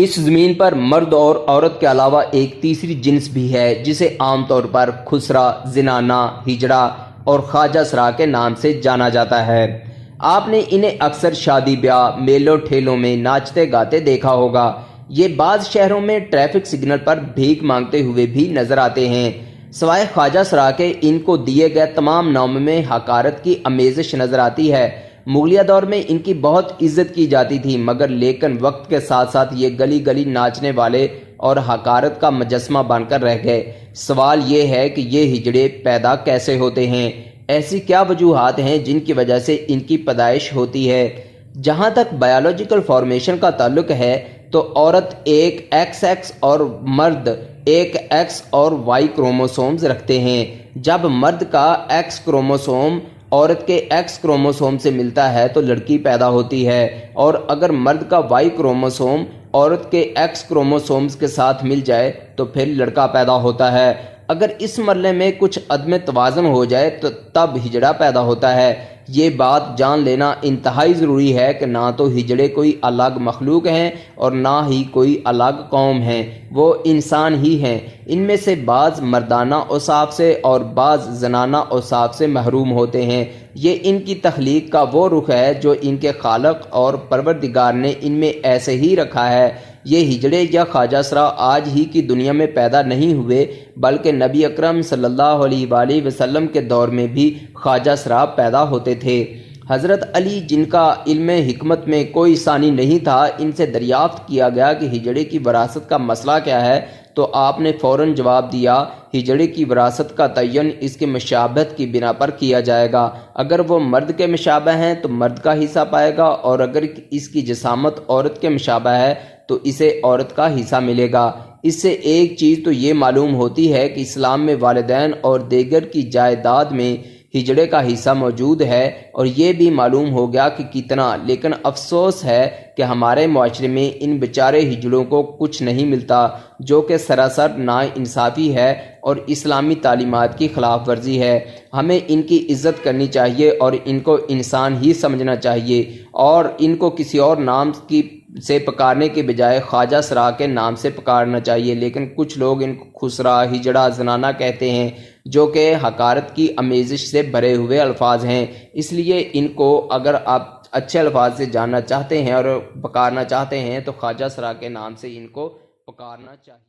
اس زمین پر مرد اور عورت کے علاوہ ایک تیسری جنس بھی ہے جسے عام طور پر خسرا، زنانہ، ہجڑا اور خواجہ سرا کے نام سے جانا جاتا ہے۔ آپ نے انہیں اکثر شادی بیاہ، میلوں ٹھیلوں میں ناچتے گاتے دیکھا ہوگا۔ یہ بعض شہروں میں ٹریفک سگنل پر بھیک مانگتے ہوئے بھی نظر آتے ہیں۔ سوائے خواجہ سرا کے ان کو دیے گئے تمام ناموں میں حقارت کی آمیزش نظر آتی ہے۔ مغلیہ دور میں ان کی بہت عزت کی جاتی تھی، مگر لیکن وقت کے ساتھ ساتھ یہ گلی گلی ناچنے والے اور حقارت کا مجسمہ بن کر رہ گئے۔ سوال یہ ہے کہ یہ ہجڑے پیدا کیسے ہوتے ہیں؟ ایسی کیا وجوہات ہیں جن کی وجہ سے ان کی پیدائش ہوتی ہے؟ جہاں تک بایولوجیکل فارمیشن کا تعلق ہے تو عورت ایک ایکس ایکس اور مرد ایک ایکس اور وائی کروموسومز رکھتے ہیں۔ جب مرد کا ایکس کروموسوم عورت کے ایکس کروموسوم سے ملتا ہے تو لڑکی پیدا ہوتی ہے، اور اگر مرد کا وائی کروموسوم عورت کے ایکس کروموسومز کے ساتھ مل جائے تو پھر لڑکا پیدا ہوتا ہے۔ اگر اس مرحلے میں کچھ عدم توازن ہو جائے تو تب ہجڑا پیدا ہوتا ہے۔ یہ بات جان لینا انتہائی ضروری ہے کہ نہ تو ہجڑے کوئی الگ مخلوق ہیں اور نہ ہی کوئی الگ قوم ہیں، وہ انسان ہی ہیں۔ ان میں سے بعض مردانہ اوصاف سے اور بعض زنانہ اوصاف سے محروم ہوتے ہیں۔ یہ ان کی تخلیق کا وہ رخ ہے جو ان کے خالق اور پروردگار نے ان میں ایسے ہی رکھا ہے۔ یہ ہجڑے یا خواجہ سرا آج ہی کی دنیا میں پیدا نہیں ہوئے، بلکہ نبی اکرم صلی اللہ علیہ وآلہ وسلم کے دور میں بھی خواجہ سرا پیدا ہوتے تھے۔ حضرت علی، جن کا علم حکمت میں کوئی ثانی نہیں تھا، ان سے دریافت کیا گیا کہ ہجڑے کی وراثت کا مسئلہ کیا ہے، تو آپ نے فوراً جواب دیا، ہجڑے کی وراثت کا تعین اس کے مشابہت کی بنا پر کیا جائے گا۔ اگر وہ مرد کے مشابہ ہیں تو مرد کا حصہ پائے گا، اور اگر اس کی جسامت عورت کے مشابہ ہے تو اسے عورت کا حصہ ملے گا۔ اس سے ایک چیز تو یہ معلوم ہوتی ہے کہ اسلام میں والدین اور دیگر کی جائیداد میں ہجڑے کا حصہ موجود ہے، اور یہ بھی معلوم ہو گیا کہ کتنا، لیکن افسوس ہے کہ ہمارے معاشرے میں ان بیچارے ہجڑوں کو کچھ نہیں ملتا، جو کہ سراسر ناانصافی ہے اور اسلامی تعلیمات کی خلاف ورزی ہے۔ ہمیں ان کی عزت کرنی چاہیے اور ان کو انسان ہی سمجھنا چاہیے، اور ان کو کسی اور نام سے پکارنے کے بجائے خواجہ سرا کے نام سے پکارنا چاہیے۔ لیکن کچھ لوگ ان کو خسرا، ہجڑا، زنانہ کہتے ہیں، جو کہ حقارت کی آمیزش سے بھرے ہوئے الفاظ ہیں۔ اس لیے ان کو اگر آپ اچھے الفاظ سے جاننا چاہتے ہیں اور پکارنا چاہتے ہیں تو خواجہ سرا کے نام سے ان کو پکارنا چاہیے۔